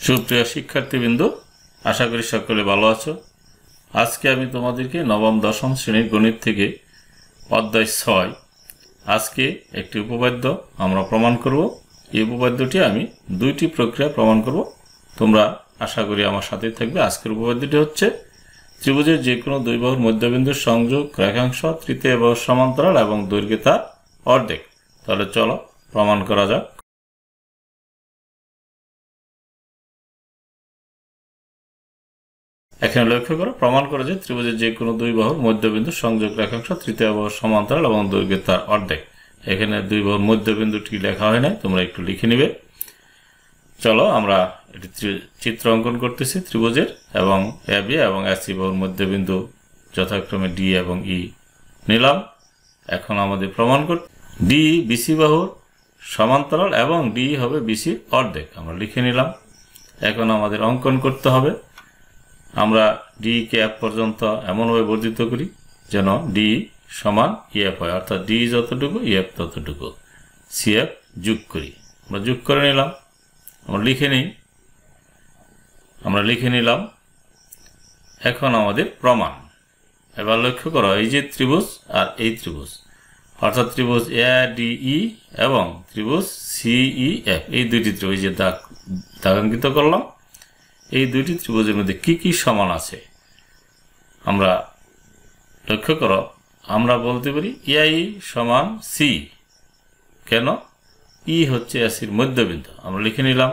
সুপ্রিয় শিক্ষার্থীবৃন্দ, আশা করি সকলে ভালো আছো। আজকে আমি তোমাদেরকে নবম দশম শ্রেণীর গণিত থেকে অধ্যায় 6 আজকে একটি উপপাদ্য আমরা প্রমাণ করব। এই উপপাদ্যটি আমি দুইটি প্রক্রিয়া প্রমাণ করব। তোমরা আশা করি আমার সাথে থাকবে। আজকের উপপাদ্যটি হচ্ছে ত্রিভুজের যে কোনো দুই বাহুর মধ্যবিন্দুর সংযোগ রেখাংশ তৃতীয় বাহুর সমান্তরাল এবং দৈর্ঘ্য তার অর্ধেক। তাহলে চলো প্রমাণ করা যাক। এখানে লক্ষ্য করো, প্রমাণ করে যে ত্রিভুজের যে কোনো দুই বাহুর মধ্যবিন্দু সংযোগ রেখাংশ তৃতীয় বাহুর সমান্তরাল এবং দৈর্ঘ্য তার অর্ধেক। এখানে দুই বাহুর মধ্যবিন্দুটি লেখা হয় না, তোমরা একটু লিখে নিবে। চলো আমরা এটি চিত্র অঙ্কন করতেছি ত্রিভুজের, এবং এবি এবং এসি বাহুর মধ্যবিন্দু যথাক্রমে ডি এবং ই নিলাম। এখন আমাদের প্রমাণ করতে ডি বিসি বাহুর সমান্তরাল এবং ডি হবে বিসির অর্ধেক, আমরা লিখে নিলাম। এখন আমাদের অঙ্কন করতে হবে। আমরা ডি কে এফ পর্যন্ত এমনভাবে বর্ধিত করি যেন ডি সমান ইএফ হয়, অর্থাৎ ডি যতটুকু ইএফ ততটুকু। সিএফ যোগ করি, আমরা যোগ করে নিলাম। আমরা লিখে নিলাম। এখন আমাদের প্রমাণ। এবার লক্ষ্য করো, এই যে ত্রিভুজ আর এই ত্রিভুজ, অর্থাৎ ত্রিভুজ এ ডি ই এবং ত্রিভুজ সিই এফ, এই দুইটি ত্রিভুজ যে দাগাঙ্কিত করলাম, এই দুইটি ত্রিভুজের মধ্যে কি কি সমান আছে আমরা লক্ষ্য করো। আমরা বলতে পারি এআই সমান সি। কেন? ই হচ্ছে এসির মধ্যবিন্দু, আমরা লিখে নিলাম।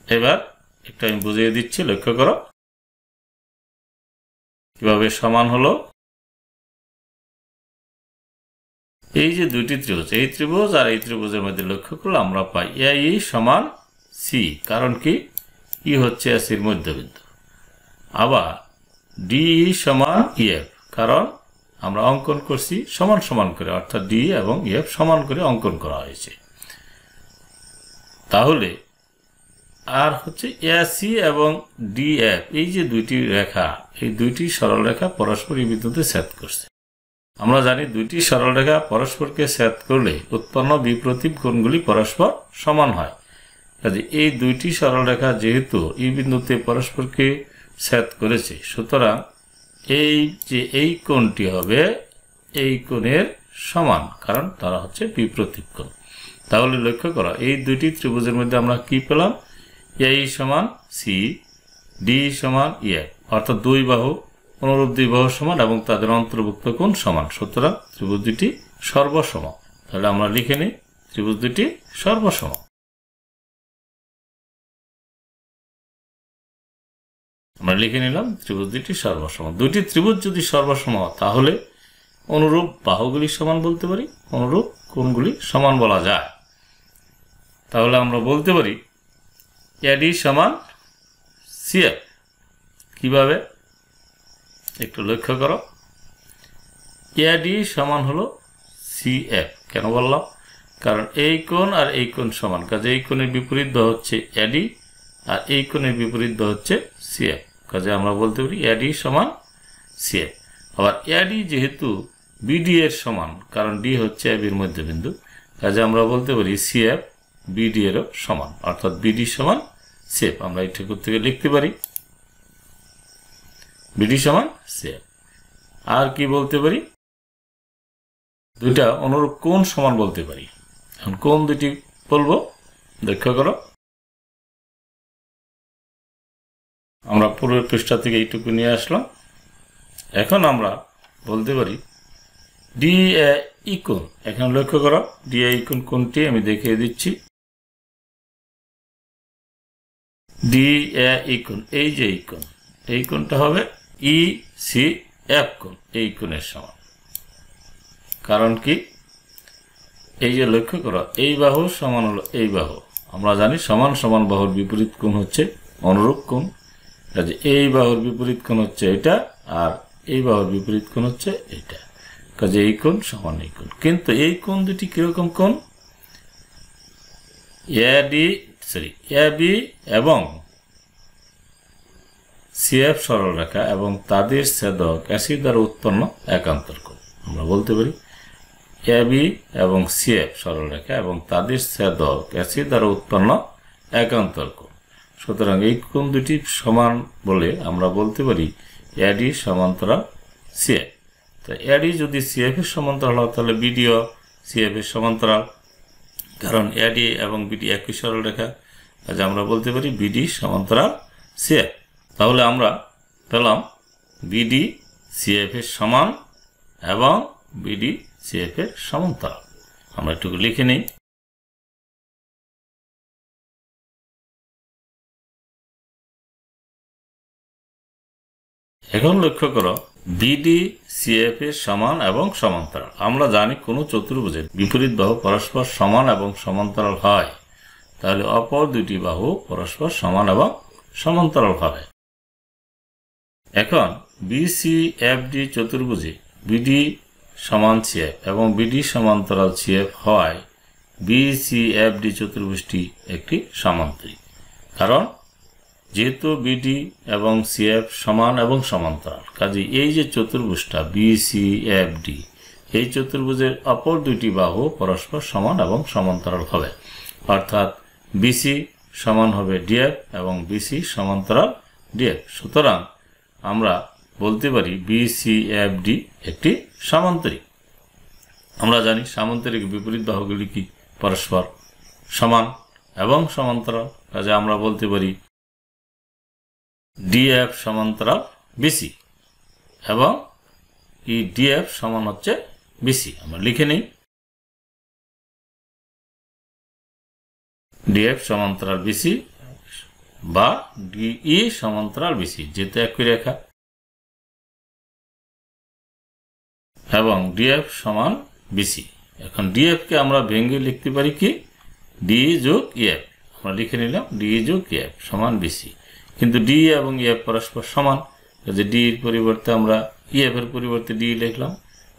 এবার একটু আমি বুঝিয়ে দিচ্ছি, লক্ষ্য করো কিভাবে সমান হলো। এই যে দুইটি ত্রিভুজ, এই ত্রিভুজ আর এই ত্রিভুজের মধ্যে লক্ষ্য করলে আমরা পাই এআই সমান সি, কারণ কি ই হচ্ছে এসির মধ্যবিন্দু। আবার ডি সমান ইএফ, কারণ আমরা অঙ্কন করছি সমান সমান করে, অর্থাৎ ডি এবং ইএফ সমান করে অঙ্কন করা হয়েছে। তাহলে আর হচ্ছে এসি এবং ডিএফ, এই যে দুইটি রেখা, এই দুইটি সরল রেখা পরস্পর এই বিন্দুতে ছেদ করছে। আমরা জানি দুইটি সরল রেখা পরস্পরকে ছেদ করলে উৎপন্ন বিপ্রতীপ কোণগুলি পরস্পর সমান হয়। কাজে এই দুইটি সরল রেখা যেহেতু এই বিন্দুতে পরস্পরকে ছেদ করেছে, সুতরাং এই যে এই কোণটি হবে এই কোণের সমান, কারণ তারা হচ্ছে বিপ্রতীপ কোণ। তাহলে লক্ষ্য করো, এই দুইটি ত্রিভুজের মধ্যে আমরা কি পেলাম? এই সমান সি, ডি সমান ইএফ, অর্থাৎ দুই বাহু অনুরূপ দুই বাহুর সমান এবং তাদের অন্তর্ভুক্ত কোণ সমান। সুতরাং ত্রিভুজ দুটি সর্বসম। তাহলে আমরা লিখে নিই ত্রিভুজ দুটি সর্বসম। আমরা লিখে নিলাম ত্রিভুজ দুটি সর্বসম। দুটি ত্রিভুজ যদি সর্বসম হয় তাহলে অনুরূপ বাহুগুলি সমান বলতে পারি, অনুরূপ কোণগুলি সমান বলা যায়। তাহলে আমরা বলতে পারি এডি সমান সিএফ। কিভাবে একটু লক্ষ্য করো, এডি সমান হলো সিএফ। কেন বললাম? কারণ এই কোণ আর এই কোণ সমান, কাজে এই কোণের বিপরীত বাহু হচ্ছে এডি আর এই কোণের বিপরীত বাহু হচ্ছে সিএফ। কাজে আমরা বলতে পারি এডি সমান সিএফ। আবার এডি যেহেতু বিডি এর সমান, কারণ ডি হচ্ছে এবির মধ্যবিন্দু, কাজে আমরা বলতে পারি সিএফ বিডি এরও সমান, অর্থাৎ বিডি সমান সিএফ। আমরা এই ঠাকুর থেকে লিখতে পারি বিডি সমান সিএফ। আর কি বলতে পারি? দুইটা অনুরূপ কোণ সমান বলতে পারি। এখন কোণ দুটি বলবো, লক্ষ্য করো। আমরা পূর্বের পৃষ্ঠা থেকে এইটুকু নিয়ে আসলাম। এখন আমরা বলতে পারি ডি ই কোণ। এখন লক্ষ্য করো, ডি ই কোণ কোনটি আমি দেখিয়ে দিচ্ছি। ডি ই কোণ, এই যে এই কোণ, এই কোণটা হবে ই সি এফ কোণ, এই কোণের সমান। কারণ কি? এই যে লক্ষ্য করো, এই বাহু সমান হলো এই বাহু। আমরা জানি সমান সমান বাহুর বিপরীত কোণ হচ্ছে অনুরূপ কোণ। কাজে এই বাহুর বিপরীত কোণ হচ্ছে এটা, আর এই বাহুর বিপরীত কোণ হচ্ছে এটা। কাজে এই কোণ সমান এই কোণ। কিন্তু এই কোণ দুটি কিরকম কোণ? এবি এবং সিএফ সরল রেখা এবং তাদের ছেদক এসি দ্বারা উৎপন্ন একান্তর কোণ। আমরা বলতে পারি এবি এবং সিএফ সরলরেখা এবং তাদের ছেদক এসি দ্বারা উৎপন্ন একান্তর কোণ। সুতরাং এই কোণ দুটি সমান বলে আমরা বলতে পারি এডি সমান্তরাল সিএফ। তো এডি যদি সিএফ এর সমান্তরাল হয় তাহলে বিডিও সিএফ এর সমান্তরাল, কারণ এডি এবং বিডি একই সরলরেখা, আজ আমরা বলতে পারি বিডি সমান্তরাল সিএফ। তাহলে আমরা পেলাম বিডি সিএফ এর সমান এবং বিডি সিএফ এর সমান্তরাল। আমরা একটু লিখে নিই। এখন লক্ষ্য করো বিডি সিএফ এর সমান এবং সমান্তরাল। আমরা জানি কোন চতুর্ভুজের বিপরীত বাহু পরস্পর সমান এবং সমান্তরাল হয় তাহলে অপর দুটি বাহু পরস্পর সমান এবং সমান্তরাল হবে। এখন বিসিএফডি চতুর্ভুজে বিডি সমান সিএফ এবং বিডি সমান্তরাল সিএফ হয় বিসিএফডি চতুর্ভুজটি একটি সামান্তরিক, কারণ যেহেতু বিডি এবং সিএফ সমান এবং সমান্তরাল, কাজে এই যে চতুর্ভুজটা বিসিএফডি এই চতুর্ভুজের অপর দুটি বাহু পরস্পর সমান এবং সমান্তরাল হবে, অর্থাৎ বিসি সমান হবে ডিএফ এবং বিসি সমান্তরাল ডিএফ। সুতরাং আমরা বলতে পারি বিসিএফডি একটি সামান্তরিক। আমরা জানি সামান্তরিক বিপরীত বাহুগুলি কি পরস্পর সমান এবং সমান্তরাল, কাজে আমরা বলতে পারি ডিএফ সমান্তরাল বিসি এবং এই ডিএফ সমান হচ্ছে বিসি। আমরা লিখে নেই ডিএফ সমান্তরাল বিসি বা ডিই সমান্তরাল বিসি, যেহেতু একই রেখা, এবং ডিএফ সমান বিসি। এখন ডিএফ কে আমরা ভেঙে লিখতে পারি কি ডি যোগ ইএফ। আমরা লিখে নিলাম ডি যোগ ইএফ সমান বিসি, কিন্তু ডি এবং ইএফ পরস্পর সমান, কাজে ডি এর পরিবর্তে আমরা ইএফ এর পরিবর্তে ডি লিখলাম,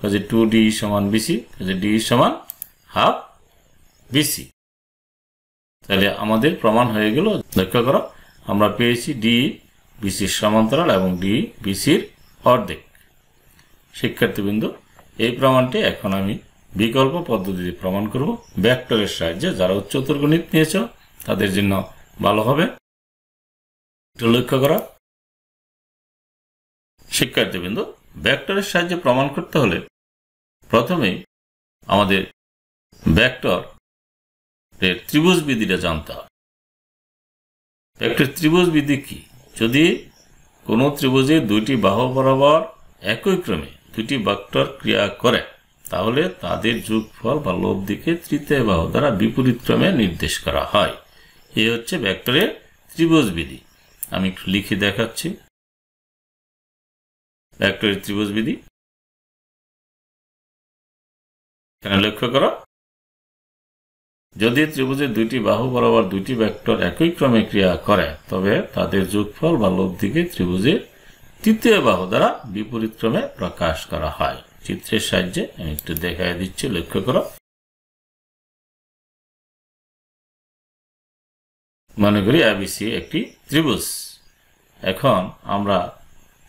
কাজে 2d সমান বিসি, কাজে ডি সমান হাফ বিসি। তাহলে আমাদের প্রমাণ হয়ে গেল। লক্ষ্য করো আমরা পেয়েছি ডি বিসির সমান্তরাল এবং ডি বিসির অর্ধেক। শিক্ষার্থীবৃন্দ, এই প্রমাণটি এখন আমি বিকল্প পদ্ধতিতে প্রমাণ করব ভেক্টরের সাহায্যে। যারা উচ্চতর গণিত নিয়েছ তাদের জন্য ভালো হবে। একটু লক্ষ্য করা শিক্ষার্থীবৃন্দ, ভেক্টরের সাহায্যে প্রমাণ করতে হলে প্রথমেই আমাদের ভেক্টর এর ত্রিভুজ বিধিটা জানতে হবে। ভেক্টর ত্রিভুজ বিধি কি? যদি কোনো ত্রিভুজে দুইটি বাহু বরাবর একই ক্রমে দুটি ভেক্টর ক্রিয়া করে তাহলে তাদের যোগফল বা লব দিকে তৃতীয় বাহু দ্বারা বিপরীত ক্রমে নির্দেশ করা হয়। এই হচ্ছে ভেক্টরের ত্রিভুজ বিধি। আমি একটু লিখে দেখাচ্ছি ভেক্টরের ত্রিভুজ বিধি। এখানে লক্ষ্য করো, যদি ত্রিভুজের দুইটি বাহু বরাবর দুইটি ভেক্টর একই ক্রমে ক্রিয়া করে তবে তাদের যোগফল বা লব দিকে ত্রিভুজের তৃতীয় বাহু দ্বারা বিপরীত ক্রমে প্রকাশ করা হয়। চিত্রের সাহায্যে আমি একটু দেখায় দিচ্ছি, লক্ষ্য করো। মনে করি এবিসি একটি ত্রিভুজ। এখন আমরা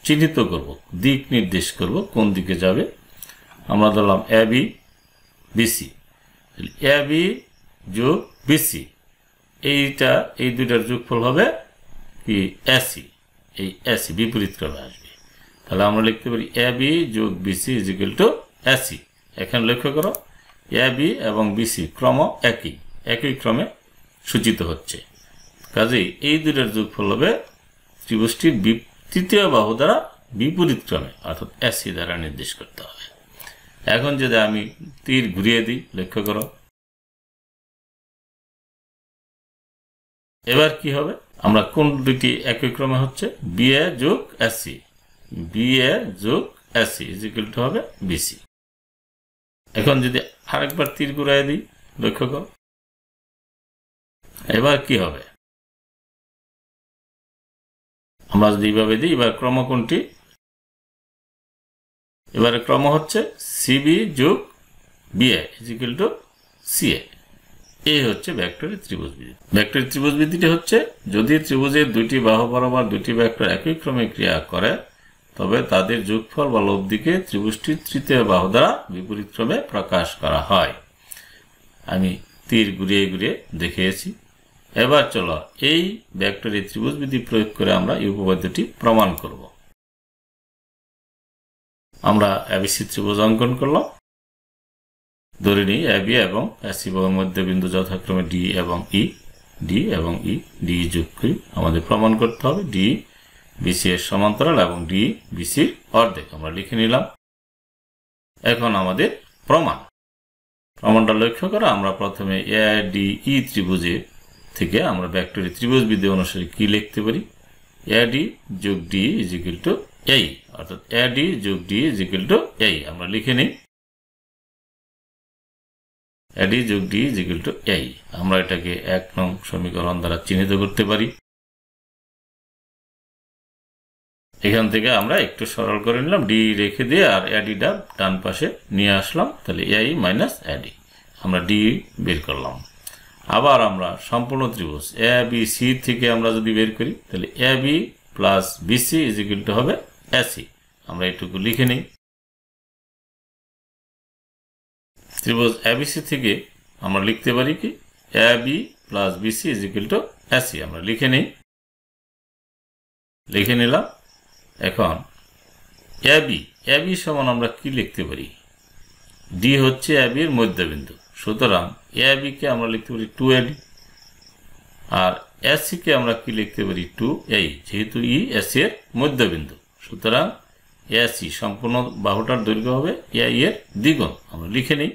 চিহ্নিত করব, দিক নির্দেশ করব কোন দিকে যাবে। আমরা ধরলাম এবি বিসি, এবি যোগ বিসি, এই দুইটার যোগফল হবে কি এসি। এই এসি বিপরীত ক্রমে আসবে, তাহলে আমরা লিখতে পারি এবি যোগ BC is equal to AC. এখানে লক্ষ্য করো এবি এবং বিসি ক্রম একই ক্রমে সূচিত হচ্ছে, কাজেই এই দুইটার যোগফল হবে ত্রিভুজটির তৃতীয় বাহু দ্বারা বিপরীত ক্রমে অর্থাৎ এসি দ্বারা নির্দেশ করতে হবে। এখন যদি আমি তীর ঘুরিয়ে দিই, লক্ষ্য করো এবার কি হবে, আমরা কোন দুটি একই ক্রমে হচ্ছে বিএ যোগ এসি, বিএ যোগ এসি ইজ ইকুয়াল টু হবে বিসি। এখন যদি আরেকবার তীর ঘুরাই দিই, লক্ষ্য করো এবার কি হবে, আমরা যদি এইভাবে দিই, এবার ক্রম কোনটি, এবারে ক্রম হচ্ছে সিবি যোগ BA is equal two CA. এই হচ্ছে ভেক্টরের ত্রিভুজ বিধি। ভেক্টরের ত্রিভুজ বিধিটি হচ্ছে যদি ত্রিভুজের দুইটি বাহু বরাবর দুটি ভেক্টর একই ক্রমে ক্রিয়া করে তবে তাদের যোগফল বা লব্ধিকে ত্রিভুজটির তৃতীয় বাহু দ্বারা বিপরীতক্রমে প্রকাশ করা হয়। আমি তীর ঘুরিয়ে ঘুরিয়ে দেখিয়েছি। এবার চলো এই ভেক্টরে ত্রিভুজ বিধি প্রয়োগ করে আমরা এই উপপাদ্যটি প্রমাণ করব। আমরা এবিসি ত্রিভুজ অঙ্কন করলাম। ধরে নিই এবি এবং এসি বাহুর মধ্যবিন্দু যথাক্রমে ডি এবং ই, ডি যোগ করি। আমাদের প্রমাণ করতে হবে ডি বিসি এর সমান্তরাল এবং ডি বিসির অর্ধেক। আমরা লিখে নিলাম। এখন আমাদের প্রমাণটা লক্ষ্য করা। আমরা প্রথমে এডি ত্রিভুজের থেকে আমরা ভেক্টরের ত্রিভুজ বিধি অনুসারে কি লিখতে পারি? এডি যোগ ডি ইজ ইকুয়াল টু এই, অর্থাৎ এডি যোগ ডি ইজ ইকুয়াল টু এই। আমরা লিখে নিই এডি যোগ ডি ইজ ইকুয়াল টু এই। আমরা এটাকে 1 নং সমীকরণ দ্বারা চিহ্নিত করতে পারি। এখান থেকে আমরা একটু সরল করে নিলাম, ডি রেখে দিয়ে আর এডিটা ডান পাশে নিয়ে আসলাম। তাহলে এই মাইনাস এডি, আমরা ডি বের করলাম। আবার আমরা সম্পূর্ণ ত্রিভুজ এ বি সি থেকে আমরা যদি বের করি তাহলে A B plus BC is equal to হবে এসি। আমরা এটুকু লিখে নিই। ত্রিভুজ এবিসি থেকে আমরা লিখতে পারি কি A B plus BC is equal to AC. আমরা লিখে নিলাম। এখন এ বি সমান আমরা কি লিখতে পারি? ডি হচ্ছে এ বির মধ্যবিন্দু, সুতরাং এ বি কে আমরা লিখতে পারি 2AD। আর এসি কে আমরা কি লিখতে পারি 2A, যেহেতু ই এসি এর মধ্যবিন্দু, সুতরাং এসি সম্পূর্ণ বাহুটার দৈর্ঘ্য হবে এ এর দ্বিগুণ। আমরা লিখে নিই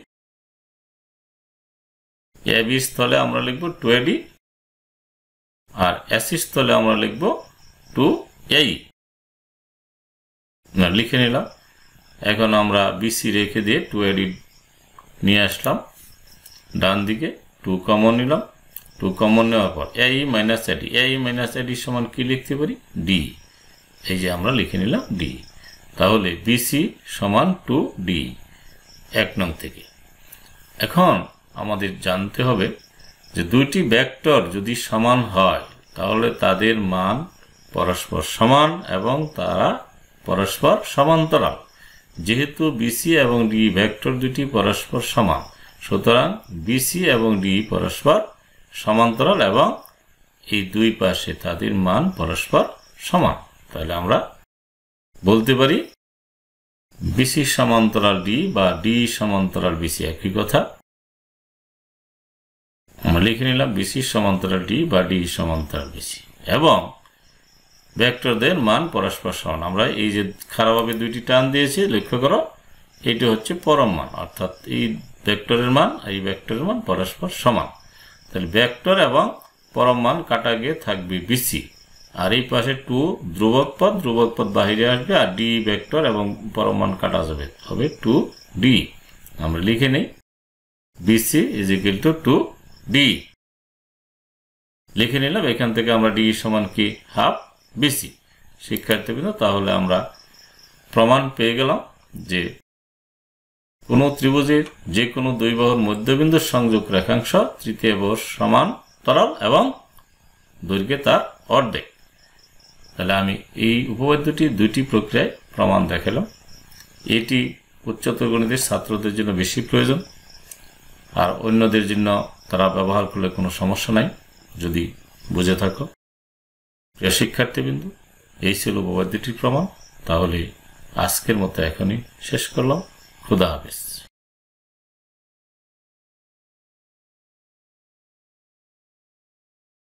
এ বি স্থলে আমরা লিখব 2AD আর এসি স্থলে আমরা লিখব 2AE। না, লিখে নিলাম। এখন আমরা বিসি রেখে দিয়ে 2AD নিয়ে আসলাম ডান দিকে, 2 কমন নিলাম। 2 কমন নেওয়ার পর এই মাইনাস এডি সমান কি লিখতে পারি? ডি। এই যে আমরা লিখে নিলাম ডি। তাহলে বিসি সমান 2D 1 নং থেকে। এখন আমাদের জানতে হবে যে দুইটি ভেক্টর যদি সমান হয় তাহলে তাদের মান পরস্পর সমান এবং তারা পরস্পর সমান্তরাল। যেহেতু বিসি এবং ডি ভেক্টর দুটি পরস্পর সমান, সুতরাং বিসি এবং ডি পরস্পর সমান্তরাল এবং এই দুই পাশে তাদের মান পরস্পর সমান। তাহলে আমরা বলতে পারি বিসি সমান্তরাল ডি বা ডি সমান্তরাল বিসি একই কথা। আমরা লিখে নিলাম বিসি সমান্তরাল ডি বা ডি সমান্তরাল বিসি এবং ভেক্টরদের মান পরস্পর সমান। আমরা এই যে খারাপভাবে দুইটি টান দিয়েছি, লক্ষ্য করো, এটি হচ্ছে পরম মান, অর্থাৎ এই ভেক্টরের মান এই ভেক্টরের মান পরস্পর সমান। তাহলে ভেক্টর এবং পরম মান কাটা গিয়ে থাকবে বিসি, আর এই পাশে 2 ধ্রুবক পদ বাহিরে আসবে, আর ডি ভেক্টর এবং পরম মান কাটা যাবে, হবে 2D। আমরা লিখে নেই BC is equal two 2D লিখে নিলাম। এখান থেকে আমরা ডি সমান কি হাফ বিসি। শিক্ষার্থীবৃন্দ, তাহলে আমরা প্রমাণ পেয়ে গেলাম যে কোনো ত্রিভুজের যে কোনো দুই বাহুর মধ্যবিন্দুর সংযোগ রেখাংশ তৃতীয় বাহুর সমান্তরাল এবং দৈর্ঘ্যে তার অর্ধেক। তাহলে আমি এই উপপাদ্যটি দুইটি প্রক্রিয়ায় প্রমাণ দেখালাম। এটি উচ্চতর গণিতের ছাত্রদের জন্য বেশি প্রয়োজন, আর অন্যদের জন্য তারা ব্যবহার করলে কোনো সমস্যা নাই যদি বুঝে থাকো। প্রিয় শিক্ষার্থীবৃন্দ, এই ছিল উপপাদ্যটির প্রমাণ। তাহলে আজকের মতো এখনই শেষ করলাম। খুদা হাফেজ।